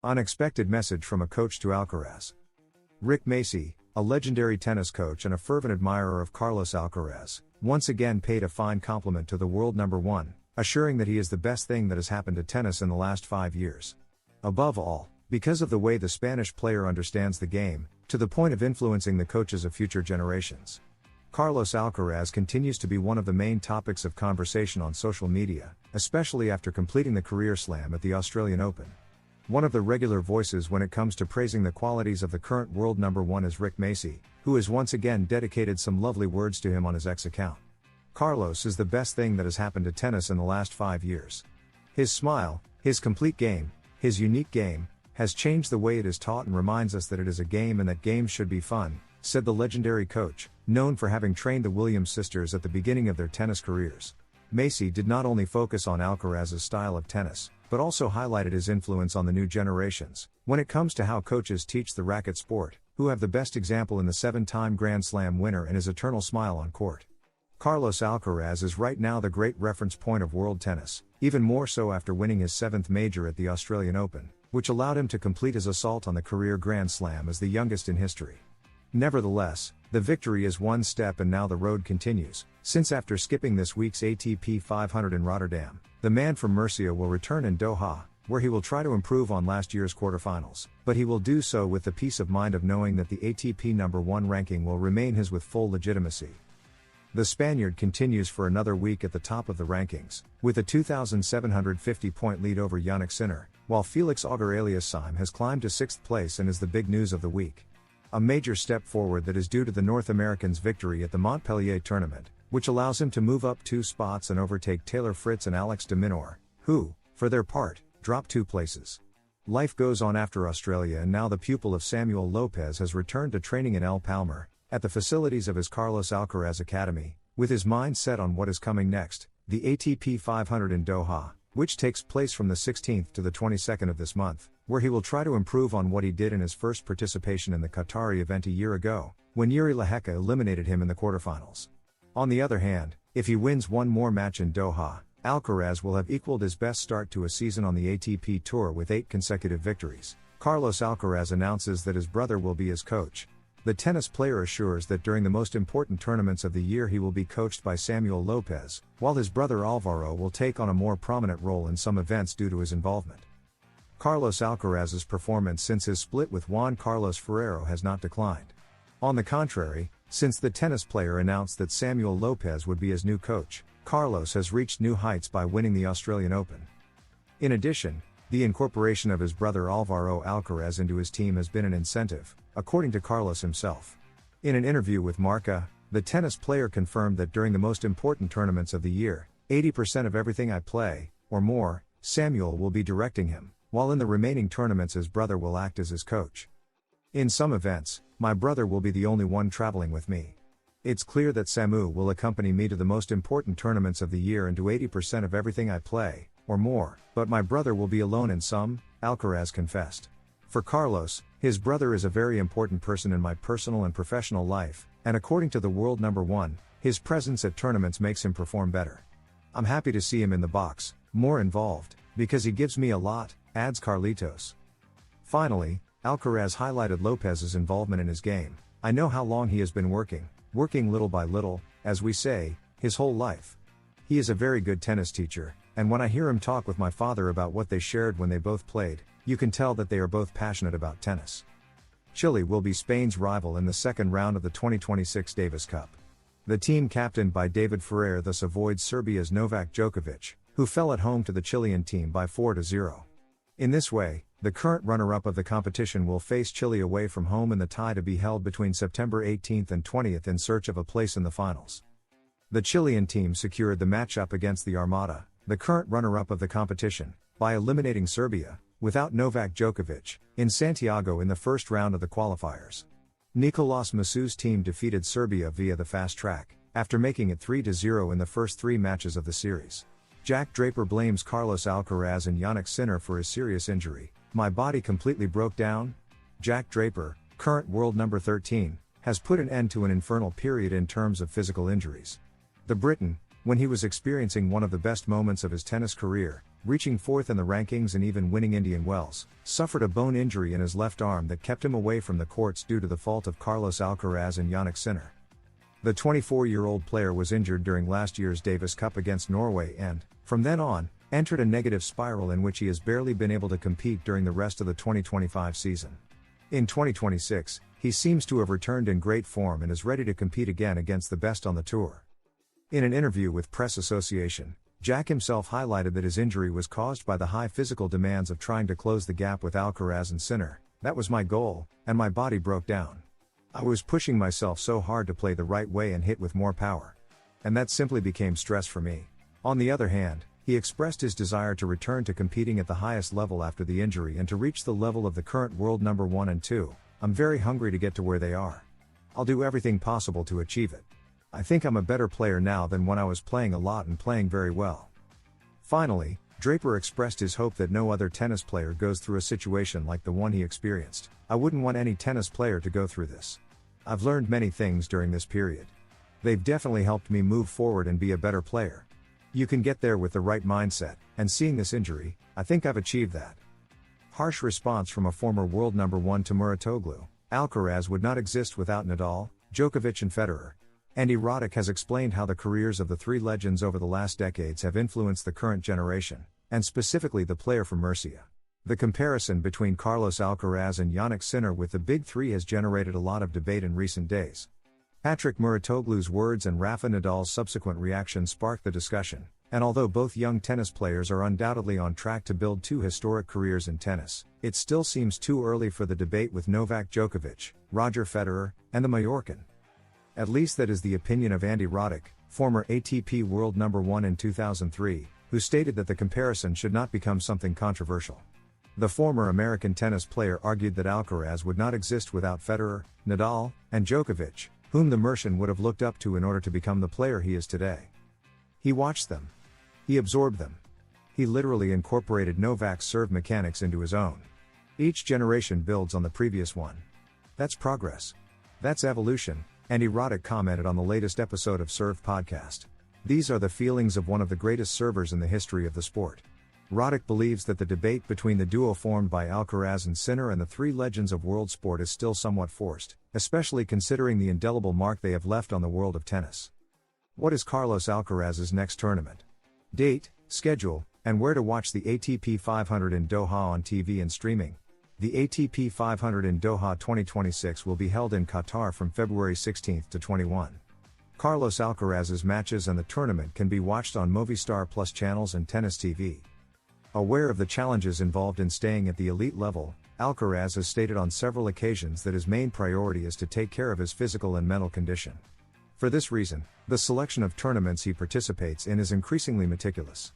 Unexpected message from a coach to Alcaraz. Rick Macci, a legendary tennis coach and a fervent admirer of Carlos Alcaraz, once again paid a fine compliment to the world number one, assuring that he is the best thing that has happened to tennis in the last 5 years. Above all, because of the way the Spanish player understands the game, to the point of influencing the coaches of future generations. Carlos Alcaraz continues to be one of the main topics of conversation on social media, especially after completing the career slam at the Australian Open. One of the regular voices when it comes to praising the qualities of the current world number one is Rick Macci, who has once again dedicated some lovely words to him on his X account. Carlos is the best thing that has happened to tennis in the last 5 years. His smile, his complete game, his unique game, has changed the way it is taught and reminds us that it is a game and that games should be fun, said the legendary coach, known for having trained the Williams sisters at the beginning of their tennis careers. Macci did not only focus on Alcaraz's style of tennis, but also highlighted his influence on the new generations, when it comes to how coaches teach the racket sport, who have the best example in the 7-time Grand Slam winner and his eternal smile on court. Carlos Alcaraz is right now the great reference point of world tennis, even more so after winning his 7th major at the Australian Open, which allowed him to complete his assault on the career Grand Slam as the youngest in history. Nevertheless, the victory is one step and now the road continues, since after skipping this week's ATP 500 in Rotterdam, the man from Murcia will return in Doha, where he will try to improve on last year's quarterfinals, but he will do so with the peace of mind of knowing that the ATP number 1 ranking will remain his with full legitimacy. The Spaniard continues for another week at the top of the rankings, with a 2,750-point lead over Jannik Sinner, while Felix Auger-Aliassime has climbed to 6th place and is the big news of the week. A major step forward that is due to the North American's victory at the Montpellier tournament, which allows him to move up 2 spots and overtake Taylor Fritz and Alex de Minaur, who, for their part, dropped 2 places. Life goes on after Australia and now the pupil of Samuel Lopez has returned to training in El Palmar, at the facilities of his Carlos Alcaraz Academy, with his mind set on what is coming next, the ATP 500 in Doha, which takes place from the 16th to the 22nd of this month, where he will try to improve on what he did in his first participation in the Qatari event a year ago, when Jiri Lehecka eliminated him in the quarterfinals. On the other hand, if he wins one more match in Doha, Alcaraz will have equaled his best start to a season on the ATP Tour with 8 consecutive victories. Carlos Alcaraz announces that his brother will be his coach. The tennis player assures that during the most important tournaments of the year he will be coached by Samuel Lopez, while his brother Alvaro will take on a more prominent role in some events due to his involvement. Carlos Alcaraz's performance since his split with Juan Carlos Ferrero has not declined. On the contrary, since the tennis player announced that Samuel Lopez would be his new coach, Carlos has reached new heights by winning the Australian Open. In addition, the incorporation of his brother Alvaro Alcaraz into his team has been an incentive, according to Carlos himself. In an interview with Marca, the tennis player confirmed that during the most important tournaments of the year, 80% of everything I play, or more, Samuel will be directing him, while in the remaining tournaments his brother will act as his coach. In some events, my brother will be the only one traveling with me. It's clear that Samu will accompany me to the most important tournaments of the year and to 80% of everything I play, or more, but my brother will be alone in some, Alcaraz confessed. For Carlos, his brother is a very important person in my personal and professional life, and according to the world number one, his presence at tournaments makes him perform better. I'm happy to see him in the box, more involved, because he gives me a lot, adds Carlitos. Finally, Alcaraz highlighted Lopez's involvement in his game. I know how long he has been working little by little, as we say, his whole life. He is a very good tennis teacher, and when I hear him talk with my father about what they shared when they both played, you can tell that they are both passionate about tennis. Chile will be Spain's rival in the second round of the 2026 Davis Cup. The team captained by David Ferrer thus avoids Serbia's Novak Djokovic, who fell at home to the Chilean team by 4-0. In this way, the current runner-up of the competition will face Chile away from home in the tie to be held between September 18th and 20th in search of a place in the finals. The Chilean team secured the matchup against the Armada, the current runner-up of the competition, by eliminating Serbia, without Novak Djokovic, in Santiago in the first round of the qualifiers. Nicolas Massu's team defeated Serbia via the fast track, after making it 3-0 in the first 3 matches of the series. Jack Draper blames Carlos Alcaraz and Jannik Sinner for his serious injury. My body completely broke down. Jack Draper, current world number 13, has put an end to an infernal period in terms of physical injuries. The Briton, when he was experiencing one of the best moments of his tennis career, reaching fourth in the rankings and even winning Indian Wells, suffered a bone injury in his left arm that kept him away from the courts due to the fault of Carlos Alcaraz and Jannik Sinner. The 24-year-old player was injured during last year's Davis Cup against Norway and, from then on, entered a negative spiral in which he has barely been able to compete during the rest of the 2025 season. In 2026, he seems to have returned in great form and is ready to compete again against the best on the tour. In an interview with Press Association, Jack himself highlighted that his injury was caused by the high physical demands of trying to close the gap with Alcaraz and Sinner. "That was my goal, and my body broke down. I was pushing myself so hard to play the right way and hit with more power. And that simply became stress for me." On the other hand, he expressed his desire to return to competing at the highest level after the injury and to reach the level of the current world number 1 and 2. "I'm very hungry to get to where they are. I'll do everything possible to achieve it. I think I'm a better player now than when I was playing a lot and playing very well." Finally, Draper expressed his hope that no other tennis player goes through a situation like the one he experienced. "I wouldn't want any tennis player to go through this. I've learned many things during this period. They've definitely helped me move forward and be a better player. You can get there with the right mindset, and seeing this injury, I think I've achieved that." Harsh response from a former world number 1 to Muratoglu. Alcaraz would not exist without Nadal, Djokovic and Federer. Andy Roddick has explained how the careers of the three legends over the last decades have influenced the current generation, and specifically the player from Murcia. The comparison between Carlos Alcaraz and Jannik Sinner with the Big Three has generated a lot of debate in recent days. Patrick Muratoglu's words and Rafa Nadal's subsequent reaction sparked the discussion, and although both young tennis players are undoubtedly on track to build two historic careers in tennis, it still seems too early for the debate with Novak Djokovic, Roger Federer, and the Mallorcan. At least that is the opinion of Andy Roddick, former ATP world number 1 in 2003, who stated that the comparison should not become something controversial. The former American tennis player argued that Alcaraz would not exist without Federer, Nadal, and Djokovic, whom the Mercian would have looked up to in order to become the player he is today. He watched them. He absorbed them. He literally incorporated Novak's serve mechanics into his own. Each generation builds on the previous one. That's progress. That's evolution, Andy Roddick commented on the latest episode of Serve Podcast. These are the feelings of one of the greatest servers in the history of the sport. Roddick believes that the debate between the duo formed by Alcaraz and Sinner and the three legends of world sport is still somewhat forced, especially considering the indelible mark they have left on the world of tennis. What is Carlos Alcaraz's next tournament? Date, schedule, and where to watch the ATP 500 in Doha on TV and streaming? The ATP 500 in Doha 2026 will be held in Qatar from February 16 to 21. Carlos Alcaraz's matches and the tournament can be watched on Movistar Plus channels and Tennis TV. Aware of the challenges involved in staying at the elite level, Alcaraz has stated on several occasions that his main priority is to take care of his physical and mental condition. For this reason, the selection of tournaments he participates in is increasingly meticulous.